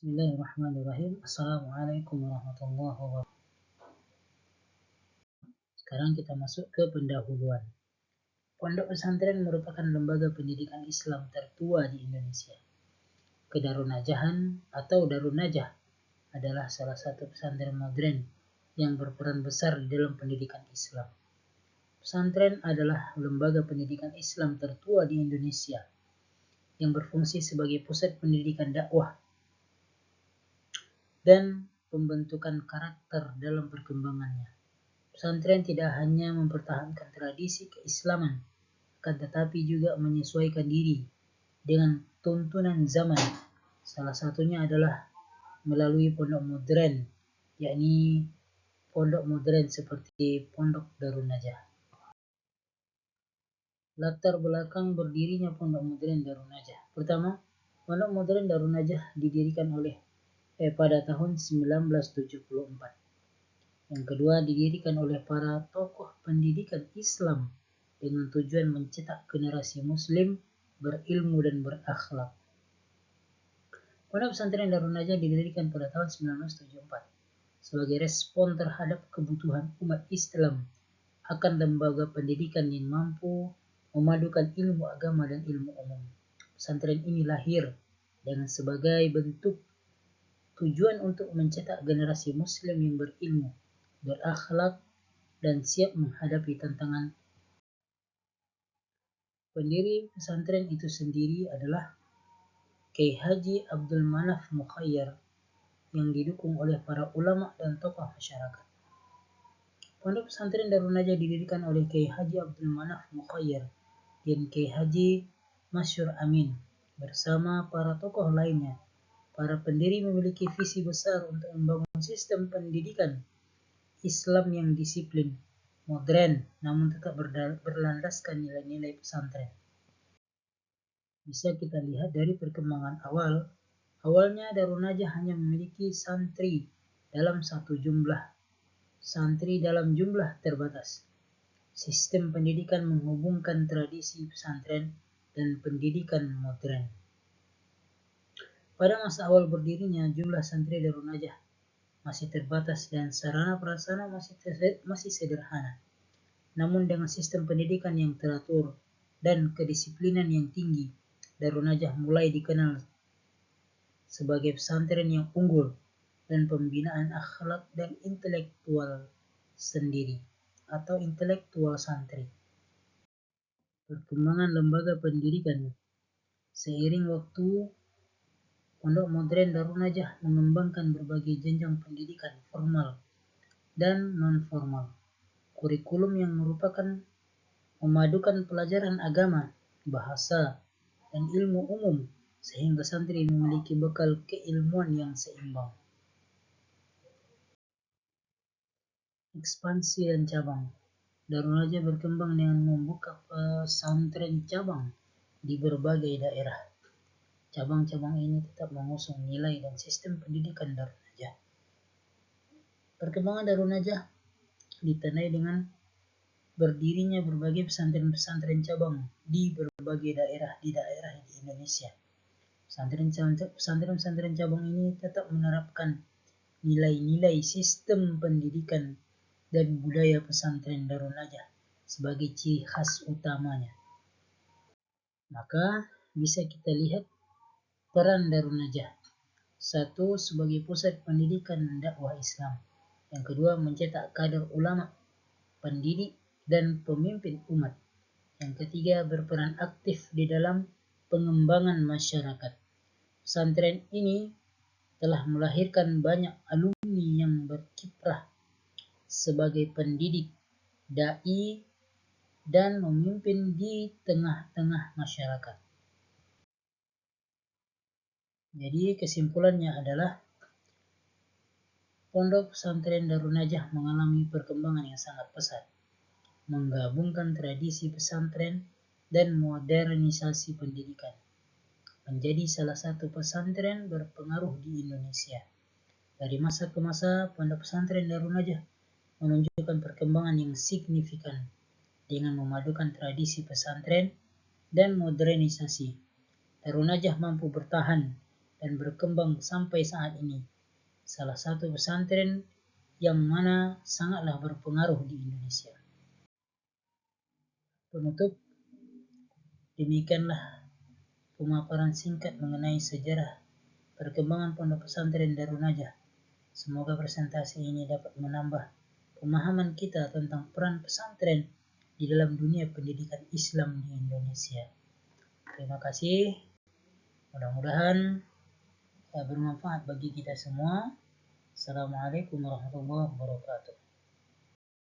Bismillahirrahmanirrahim. Assalamualaikum warahmatullahi wabarakatuh. Sekarang kita masuk ke pendahuluan. Pondok pesantren merupakan lembaga pendidikan Islam tertua di Indonesia. Kedarunajahan atau Darun Najah adalah salah satu pesantren modern yang berperan besar di dalam pendidikan Islam. Pesantren adalah lembaga pendidikan Islam tertua di Indonesia yang berfungsi sebagai pusat pendidikan dakwah dan pembentukan karakter dalam perkembangannya. Pesantren tidak hanya mempertahankan tradisi keislaman, akan tetapi juga menyesuaikan diri dengan tuntunan zaman. Salah satunya adalah melalui pondok modern, yakni pondok modern seperti Pondok Darun Najah. Latar belakang berdirinya Pondok Modern Darun Najah. Pertama, Pondok Modern Darun Najah didirikan pada tahun 1974. Yang kedua, didirikan oleh para tokoh pendidikan Islam dengan tujuan mencetak generasi Muslim berilmu dan berakhlak. Pondok pesantren Darun Najah didirikan pada tahun 1974 sebagai respon terhadap kebutuhan umat Islam akan lembaga pendidikan yang mampu memadukan ilmu agama dan ilmu umum. Pesantren ini lahir dengan sebagai bentuk tujuan untuk mencetak generasi Muslim yang berilmu, berakhlak, dan siap menghadapi tantangan. Pendiri pesantren itu sendiri adalah Kiai Haji Abdul Manaf Mukhayyar yang didukung oleh para ulama dan tokoh masyarakat. Pondok pesantren Darun Najah didirikan oleh Kiai Haji Abdul Manaf Mukhayyar dan Kiai Haji Masyur Amin bersama para tokoh lainnya. Para pendiri memiliki visi besar untuk membangun sistem pendidikan Islam yang disiplin, modern, namun tetap berlandaskan nilai-nilai pesantren. Bisa kita lihat dari perkembangan awalnya Darun Najah hanya memiliki santri dalam jumlah terbatas. Sistem pendidikan menghubungkan tradisi pesantren dan pendidikan modern. Pada masa awal berdirinya, jumlah santri Darun Najah masih terbatas dan sarana prasarana masih sederhana. Namun dengan sistem pendidikan yang teratur dan kedisiplinan yang tinggi, Darun Najah mulai dikenal sebagai pesantren yang unggul dan pembinaan akhlak dan intelektual sendiri atau intelektual santri. Perkembangan lembaga pendidikan. Seiring waktu, Pondok Modern Darun Najah mengembangkan berbagai jenjang pendidikan formal dan non-formal. Kurikulum yang merupakan memadukan pelajaran agama, bahasa, dan ilmu umum sehingga santri memiliki bekal keilmuan yang seimbang. Ekspansi dan cabang. Darun Najah berkembang dengan membuka pesantren cabang di berbagai daerah. Cabang-cabang ini tetap mengusung nilai dan sistem pendidikan Darun Najah. Perkembangan Darun Najah ditandai dengan berdirinya berbagai pesantren-pesantren cabang di berbagai daerah di Indonesia. Pesantren-pesantren cabang ini tetap menerapkan nilai-nilai sistem pendidikan dan budaya pesantren Darun Najah sebagai ciri khas utamanya. Maka bisa kita lihat peran Darun Najah. Satu, sebagai pusat pendidikan dakwah Islam. Yang kedua, mencetak kader ulama, pendidik, dan pemimpin umat. Yang ketiga, berperan aktif di dalam pengembangan masyarakat. Pesantren ini telah melahirkan banyak alumni yang berkiprah sebagai pendidik, dai, dan memimpin di tengah-tengah masyarakat. Jadi kesimpulannya adalah Pondok Pesantren Darun Najah mengalami perkembangan yang sangat pesat, menggabungkan tradisi pesantren dan modernisasi pendidikan, menjadi salah satu pesantren berpengaruh di Indonesia. Dari masa ke masa, Pondok Pesantren Darun Najah menunjukkan perkembangan yang signifikan dengan memadukan tradisi pesantren dan modernisasi. Darun Najah mampu bertahan dan berkembang sampai saat ini. Salah satu pesantren yang mana sangatlah berpengaruh di Indonesia. Penutup, demikianlah pemaparan singkat mengenai sejarah perkembangan Pondok Pesantren Darun Najah. Semoga presentasi ini dapat menambah pemahaman kita tentang peran pesantren di dalam dunia pendidikan Islam di Indonesia. Terima kasih. Mudah-mudahan bermanfaat bagi kita semua. Assalamualaikum warahmatullahi wabarakatuh.